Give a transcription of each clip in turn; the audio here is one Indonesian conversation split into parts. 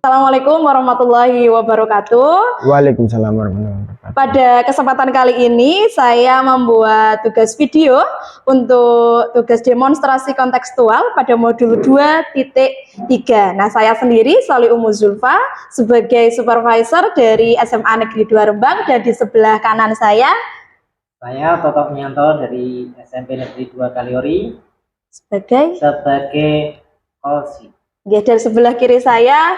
Assalamualaikum warahmatullahi wabarakatuh. Waalaikumsalam warahmatullahi wabarakatuh. Pada kesempatan kali ini saya membuat tugas video untuk tugas demonstrasi kontekstual pada modul 2.3. Nah, saya sendiri Sholly Umu Zulfa sebagai supervisor dari SMA Negeri 2 Rembang, dan di sebelah kanan saya Toto Mianto dari SMP Negeri 2 Kaliori sebagai kosi. Dan sebelah kiri saya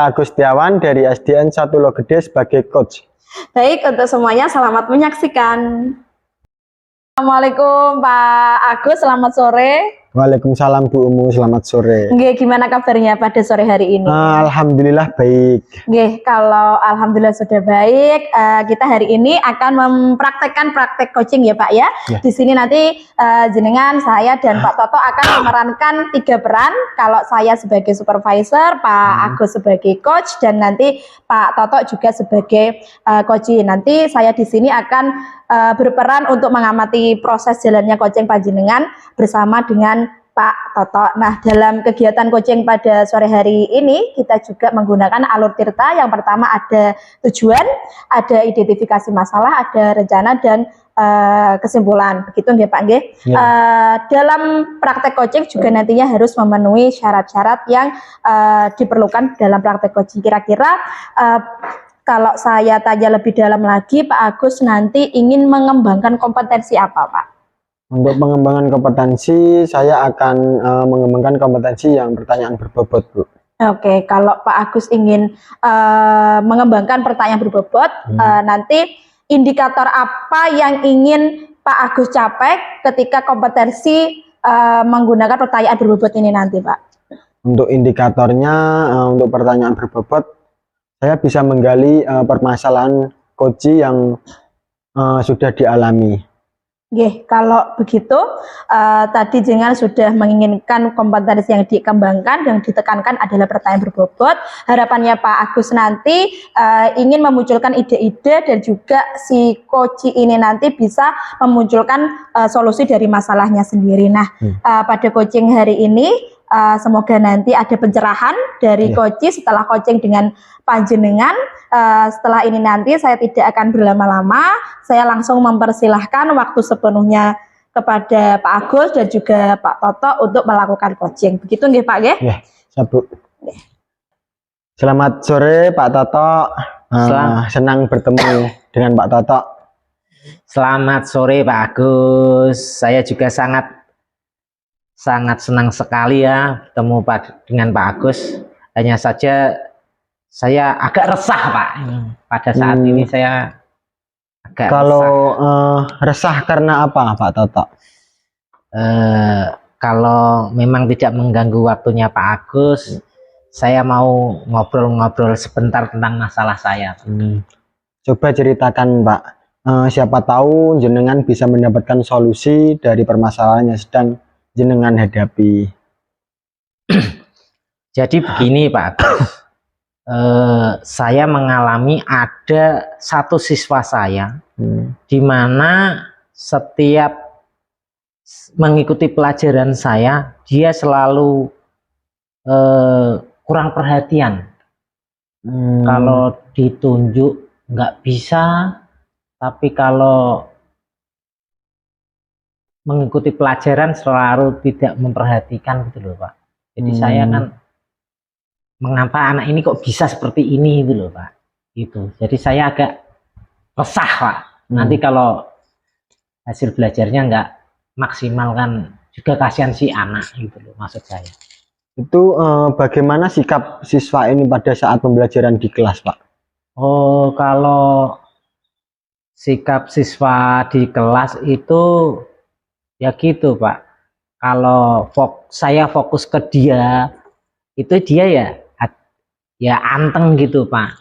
Agus Setiawan dari SDN 1 Logede sebagai coach. Baik, untuk semuanya selamat menyaksikan. Assalamualaikum Pak Agus, selamat sore. Waalaikumsalam Bu Umu, selamat sore. Gimana kabarnya pada sore hari ini? Alhamdulillah baik. Kalau alhamdulillah sudah baik, kita hari ini akan mempraktekkan praktek coaching ya Pak ya. Di sini nanti jenengan, saya dan Pak Toto akan memerankan 3 peran. Kalau saya sebagai supervisor, Pak Agus sebagai coach, dan nanti Pak Toto juga sebagai coaching. Nanti saya di sini akan berperan untuk mengamati proses jalannya coaching panjenengan bersama dengan Pak Toto. Nah, dalam kegiatan coaching pada sore hari ini kita juga menggunakan alur tirta. Yang pertama ada tujuan, ada identifikasi masalah, ada rencana, dan kesimpulan. Begitu nggih Pak nggih? Dalam praktek coaching juga nantinya harus memenuhi syarat-syarat yang diperlukan dalam praktek coaching. Kira-kira kalau saya tanya lebih dalam lagi, Pak Agus nanti ingin mengembangkan kompetensi apa, Pak? Untuk pengembangan kompetensi, saya akan mengembangkan kompetensi yang pertanyaan berbobot, Bu. Oke, kalau Pak Agus ingin mengembangkan pertanyaan berbobot, nanti indikator apa yang ingin Pak Agus capai ketika kompetensi menggunakan pertanyaan berbobot ini nanti, Pak? Untuk indikatornya, untuk pertanyaan berbobot, saya bisa menggali permasalahan coaching yang sudah dialami. Kalau begitu, tadi jenengan sudah menginginkan kompetensi yang dikembangkan dan ditekankan adalah pertanyaan berbobot. Harapannya Pak Agus nanti ingin memunculkan ide-ide, dan juga si coaching ini nanti bisa memunculkan solusi dari masalahnya sendiri. Nah, pada coaching hari ini semoga nanti ada pencerahan dari coaching setelah coaching dengan panjenengan. Setelah ini nanti saya tidak akan berlama-lama, saya langsung mempersilahkan waktu sepenuhnya kepada Pak Agus dan juga Pak Toto untuk melakukan coaching. Begitu nggih Pak nggih? Ya, Bu. Selamat sore Pak Toto. Senang bertemu dengan Pak Toto. Selamat sore Pak Agus. Saya juga sangat senang sekali ya bertemu dengan Pak Agus. Hanya saja saya agak resah Pak. Pada saat ini saya agak resah karena apa Pak Toto? Kalau memang tidak mengganggu waktunya Pak Agus, saya mau ngobrol-ngobrol sebentar tentang masalah saya. Coba ceritakan Pak. Siapa tahu jenengan bisa mendapatkan solusi dari permasalahan yang sedang jenengan hadapi. Jadi begini Pak Agus, saya mengalami ada satu siswa saya di mana setiap mengikuti pelajaran saya, dia selalu kurang perhatian. Kalau ditunjuk nggak bisa, tapi kalau mengikuti pelajaran selalu tidak memperhatikan gitu loh Pak. Jadi saya kan, mengapa anak ini kok bisa seperti ini gitu loh Pak. Gitu. Jadi saya agak resah Pak. Nanti kalau hasil belajarnya nggak maksimal kan juga kasihan si anak gitu loh, maksud saya. Itu bagaimana sikap siswa ini pada saat pembelajaran di kelas Pak? Oh, kalau sikap siswa di kelas itu ya gitu Pak. Kalau saya fokus ke dia, itu dia ya anteng gitu Pak,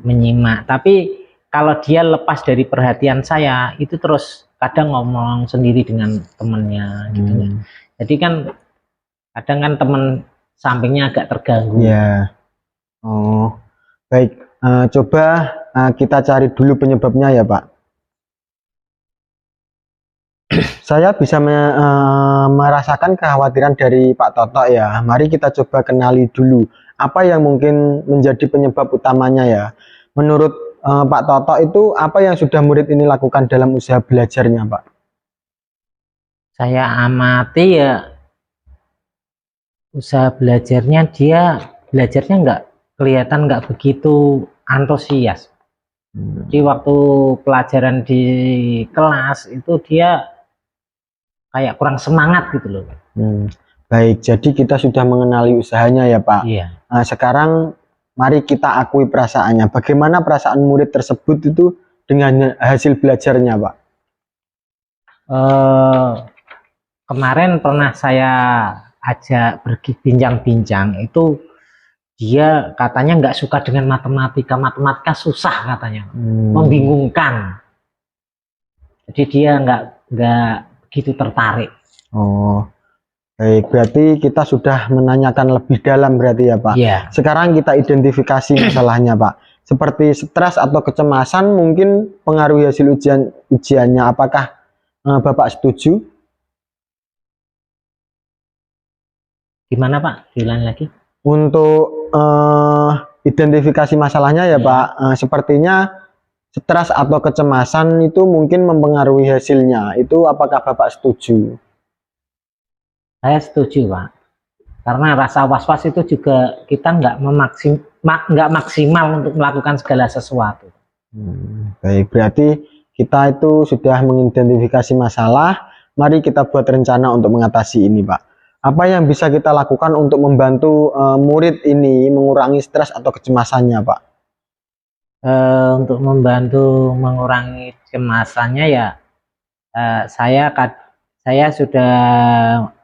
menyimak. Tapi kalau dia lepas dari perhatian saya, itu terus kadang ngomong sendiri dengan temennya gitu ya. Jadi kan kadang kan temen sampingnya agak terganggu. Ya. Oh, baik. Coba kita cari dulu penyebabnya ya Pak. Saya bisa merasakan kekhawatiran dari Pak Toto ya. Mari kita coba kenali dulu apa yang mungkin menjadi penyebab utamanya ya? Menurut Pak Toto itu apa yang sudah murid ini lakukan dalam usaha belajarnya, Pak? Saya amati ya usaha belajarnya, dia belajarnya kelihatan nggak begitu antusias. Di waktu pelajaran di kelas itu dia kayak kurang semangat gitu loh. Baik, jadi kita sudah mengenali usahanya ya Pak. Iya. Nah, sekarang mari kita akui perasaannya. Bagaimana perasaan murid tersebut itu dengan hasil belajarnya, Pak? Kemarin pernah saya ajak bincang-bincang, itu dia katanya nggak suka dengan matematika susah katanya, membingungkan. Jadi dia nggak begitu tertarik. Oh, baik, berarti kita sudah menanyakan lebih dalam berarti ya Pak. Iya. Sekarang kita identifikasi masalahnya Pak. Seperti stres atau kecemasan mungkin pengaruhi hasil ujiannya. Apakah Bapak setuju? Gimana Pak? Diulangi lagi. Untuk identifikasi masalahnya ya Pak, sepertinya stres atau kecemasan itu mungkin mempengaruhi hasilnya. Itu apakah Bapak setuju? Saya setuju Pak. Karena rasa was-was itu juga kita nggak maksimal untuk melakukan segala sesuatu. Baik, berarti kita itu sudah mengidentifikasi masalah. Mari kita buat rencana untuk mengatasi ini Pak. Apa yang bisa kita lakukan untuk membantu murid ini mengurangi stres atau kecemasannya, Pak? Untuk membantu mengurangi kecemasannya ya, saya sudah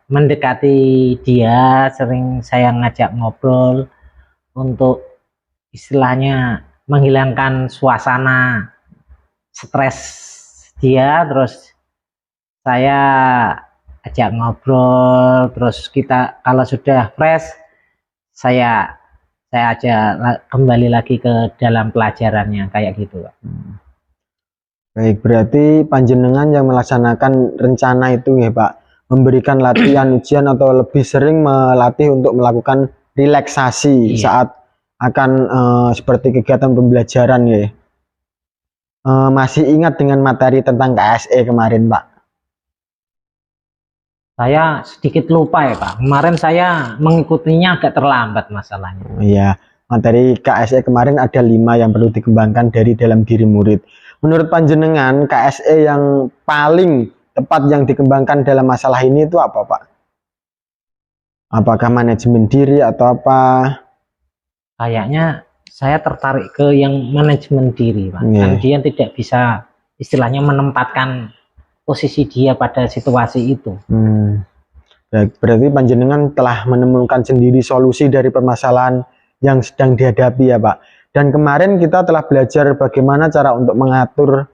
mendekati dia, sering saya ngajak ngobrol untuk istilahnya menghilangkan suasana stres dia, terus saya ajak ngobrol, terus kita kalau sudah fresh saya ajak kembali lagi ke dalam pelajarannya kayak gitu Pak. Baik, berarti panjenengan yang melaksanakan rencana itu ya Pak, memberikan latihan ujian atau lebih sering melatih untuk melakukan relaksasi saat akan seperti kegiatan pembelajaran ya. Masih ingat dengan materi tentang KSE kemarin Pak? Saya sedikit lupa ya Pak. Kemarin saya mengikutinya agak terlambat masalahnya. Iya, materi KSE kemarin ada 5 yang perlu dikembangkan dari dalam diri murid. Menurut panjenengan, KSE yang paling tepat yang dikembangkan dalam masalah ini itu apa Pak? Apakah manajemen diri atau apa? Kayaknya saya tertarik ke yang manajemen diri Pak. Dan dia tidak bisa istilahnya menempatkan posisi dia pada situasi itu. Berarti panjenengan telah menemukan sendiri solusi dari permasalahan yang sedang dihadapi ya Pak. Dan kemarin kita telah belajar bagaimana cara untuk mengatur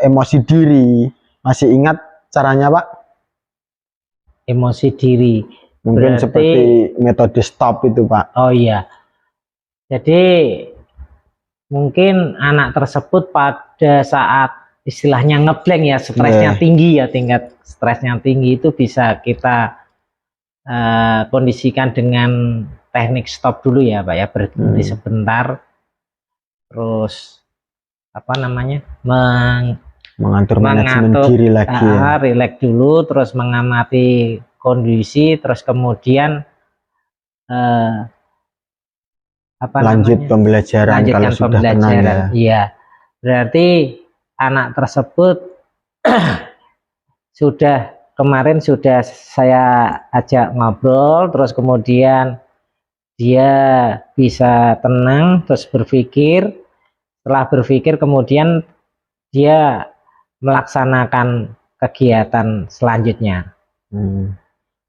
emosi diri. Masih ingat caranya Pak? Emosi diri. Mungkin berarti seperti metode stop itu Pak. Oh iya. Jadi mungkin anak tersebut pada saat istilahnya ngeblank ya, stresnya tinggi ya, tingkat stresnya tinggi, itu bisa kita kondisikan dengan teknik stop dulu ya Pak ya, berhenti sebentar, terus apa namanya, mengatur manajemen diri lagi ya. Relax dulu, terus mengamati kondisi, terus kemudian lanjut pembelajaran kalau sudah tenang ya. Iya, berarti anak tersebut kemarin sudah saya ajak ngobrol, terus kemudian dia bisa tenang, terus berpikir. Setelah berpikir kemudian dia melaksanakan kegiatan selanjutnya.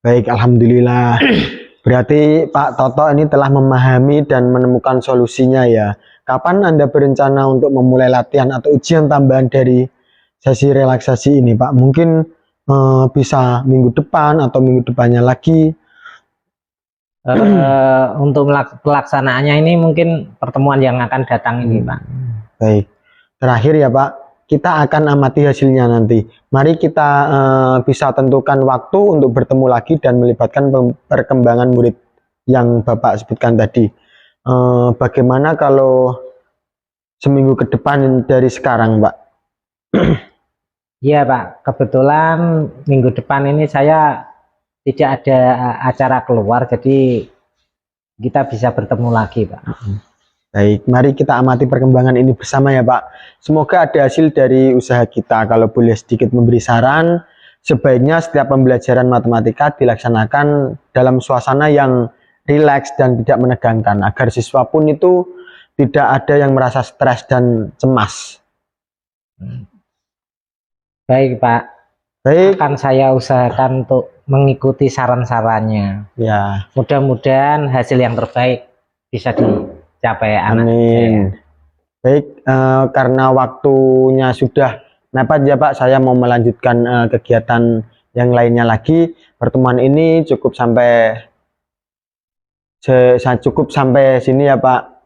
Baik, alhamdulillah. Berarti Pak Toto ini telah memahami dan menemukan solusinya ya. Kapan Anda berencana untuk memulai latihan atau ujian tambahan dari sesi relaksasi ini Pak? Mungkin bisa minggu depan atau minggu depannya lagi. Untuk pelaksanaannya ini mungkin pertemuan yang akan datang ini Pak. Baik, terakhir ya Pak, kita akan amati hasilnya nanti. Mari kita bisa tentukan waktu untuk bertemu lagi dan melibatkan perkembangan murid yang Bapak sebutkan tadi. Bagaimana kalau seminggu ke depan dari sekarang, Pak? Iya Pak, kebetulan minggu depan ini saya tidak ada acara keluar, jadi kita bisa bertemu lagi Pak. Baik, mari kita amati perkembangan ini bersama ya Pak. Semoga ada hasil dari usaha kita. Kalau boleh sedikit memberi saran, sebaiknya setiap pembelajaran matematika dilaksanakan dalam suasana yang rileks dan tidak menegangkan, agar siswa pun itu tidak ada yang merasa stres dan cemas. Baik Pak, Baik, akan saya usahakan untuk mengikuti saran-sarannya. ya, Mudah-mudahan hasil yang terbaik bisa dicapai anak saya. amin. Baik, karena waktunya sudah mepet ya Pak, saya mau melanjutkan kegiatan yang lainnya lagi. Pertemuan ini cukup sampai sini ya Pak.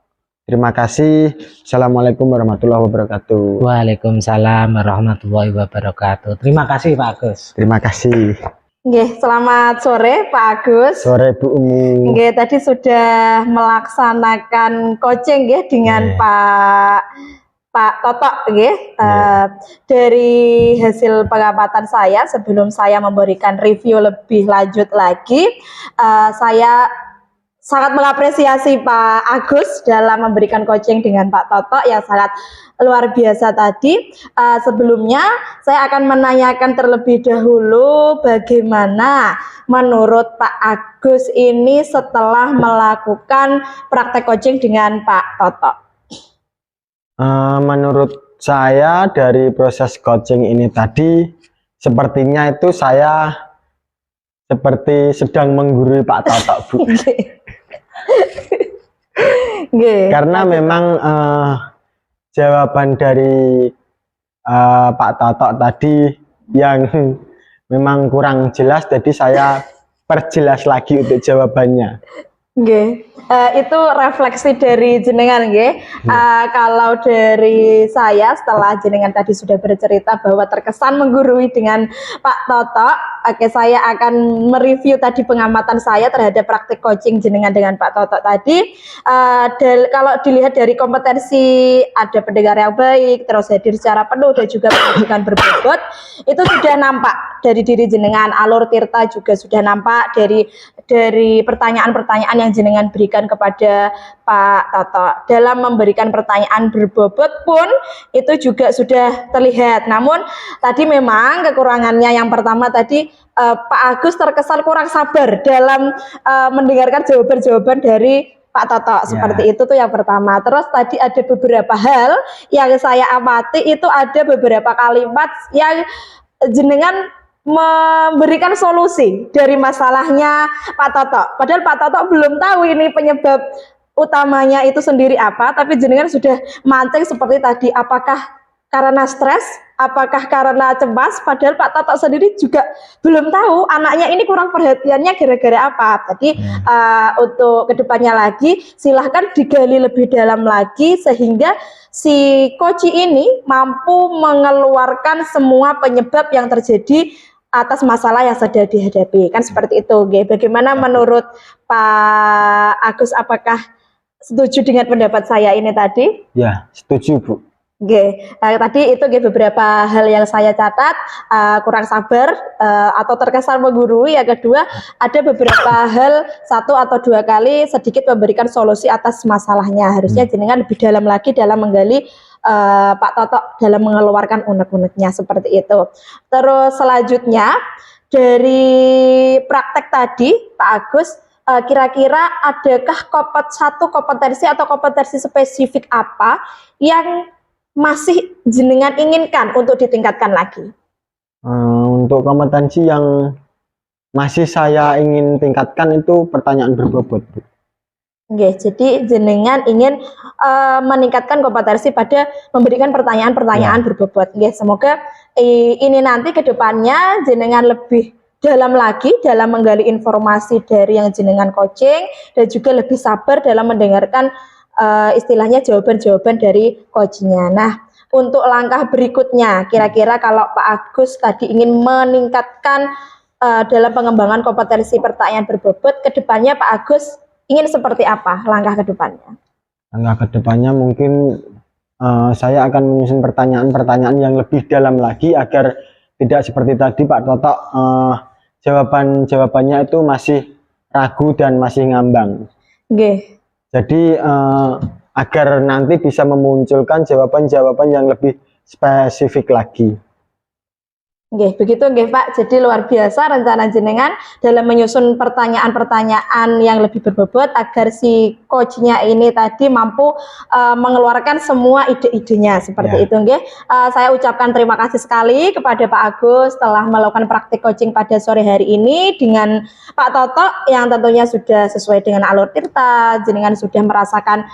Terima kasih. Assalamualaikum warahmatullahi wabarakatuh. Waalaikumsalam warahmatullahi wabarakatuh. Terima kasih Pak Agus. Terima kasih. Nggih, selamat sore Pak Agus. Sore Bu Umu. Nggih, tadi sudah melaksanakan coaching nggih dengan Pak Toto nggih. Dari hasil pengamatan saya, sebelum saya memberikan review lebih lanjut lagi, saya sangat mengapresiasi Pak Agus dalam memberikan coaching dengan Pak Toto yang sangat luar biasa tadi. Sebelumnya saya akan menanyakan terlebih dahulu bagaimana menurut Pak Agus ini setelah melakukan praktek coaching dengan Pak Toto. Menurut saya dari proses coaching ini tadi, sepertinya itu saya seperti sedang menggurui Pak Toto Bu. Karena memang jawaban dari Pak Toto tadi yang memang kurang jelas, jadi saya perjelas lagi untuk jawabannya. Nggih, itu refleksi dari jenengan nggih. Kalau dari saya setelah jenengan tadi sudah bercerita bahwa terkesan menggurui dengan Pak Toto, oke, saya akan mereview tadi pengamatan saya terhadap praktik coaching jenengan dengan Pak Toto tadi. Kalau dilihat dari kompetensi, ada pendengar yang baik, terus hadir secara penuh dan juga pendidikan berbobot, itu sudah nampak dari diri jenengan. Alur tirta juga sudah nampak dari pertanyaan-pertanyaan yang jenengan berikan kepada Pak Toto. Dalam memberikan pertanyaan berbobot pun itu juga sudah terlihat. Namun tadi memang kekurangannya yang pertama tadi, Pak Agus terkesan kurang sabar dalam mendengarkan jawaban-jawaban dari Pak Toto. Seperti itu tuh yang pertama. Terus tadi ada beberapa hal yang saya amati, itu ada beberapa kalimat yang jenengan memberikan solusi dari masalahnya Pak Toto. Padahal Pak Toto belum tahu ini penyebab utamanya itu sendiri apa, tapi jenengan sudah mancing seperti tadi, apakah karena stres, apakah karena cemas, padahal Pak Toto sendiri juga belum tahu anaknya ini kurang perhatiannya gara-gara apa. Jadi untuk kedepannya lagi silahkan digali lebih dalam lagi sehingga si coach ini mampu mengeluarkan semua penyebab yang terjadi atas masalah yang sedang dihadapi, kan seperti itu. Bagaimana menurut Pak Agus, apakah setuju dengan pendapat saya ini tadi? Ya, setuju Bu. Tadi itu beberapa hal yang saya catat, kurang sabar atau terkesan menggurui. Yang kedua, ada beberapa hal, 1 atau 2 kali sedikit memberikan solusi atas masalahnya. Harusnya jenengan lebih dalam lagi dalam menggali Pak Toto dalam mengeluarkan unek-uneknya, seperti itu. Terus selanjutnya dari praktek tadi Pak Agus, kira-kira adakah kompetensi atau kompetensi spesifik apa yang masih jenengan inginkan untuk ditingkatkan lagi? Untuk kompetensi yang masih saya ingin tingkatkan itu pertanyaan berbobot Bu. Jadi jenengan ingin meningkatkan kompetensi pada memberikan pertanyaan-pertanyaan berbobot. Semoga ini nanti ke depannya jenengan lebih dalam lagi dalam menggali informasi dari yang jenengan coaching dan juga lebih sabar dalam mendengarkan istilahnya jawaban-jawaban dari coachnya. Nah, untuk langkah berikutnya, kira-kira kalau Pak Agus tadi ingin meningkatkan dalam pengembangan kompetensi pertanyaan berbobot, ke depannya Pak Agus ingin seperti apa langkah ke depannya? Langkah kedepannya mungkin saya akan menyusun pertanyaan-pertanyaan yang lebih dalam lagi agar tidak seperti tadi Pak Toto, jawabannya itu masih ragu dan masih ngambang. Nggih. Jadi agar nanti bisa memunculkan jawaban-jawaban yang lebih spesifik lagi. Nggih, begitu nggih Pak. Jadi luar biasa rencana jenengan dalam menyusun pertanyaan-pertanyaan yang lebih berbobot agar si coachnya ini tadi mampu mengeluarkan semua ide-idenya seperti itu nggih. Saya ucapkan terima kasih sekali kepada Pak Agus telah melakukan praktik coaching pada sore hari ini dengan Pak Toto yang tentunya sudah sesuai dengan alur tirta. Jenengan sudah merasakan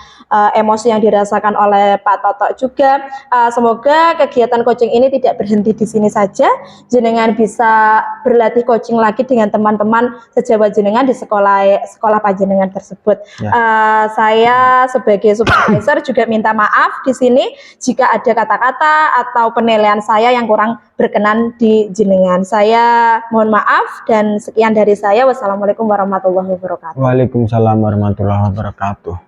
emosi yang dirasakan oleh Pak Toto juga. Semoga kegiatan coaching ini tidak berhenti di sini saja. Jenengan bisa berlatih coaching lagi dengan teman-teman sejawat jenengan di sekolah panjenengan tersebut. Saya sebagai supervisor juga minta maaf di sini jika ada kata-kata atau penilaian saya yang kurang berkenan di jenengan. Saya mohon maaf dan sekian dari saya. Wassalamualaikum warahmatullahi wabarakatuh. Waalaikumsalam warahmatullahi wabarakatuh.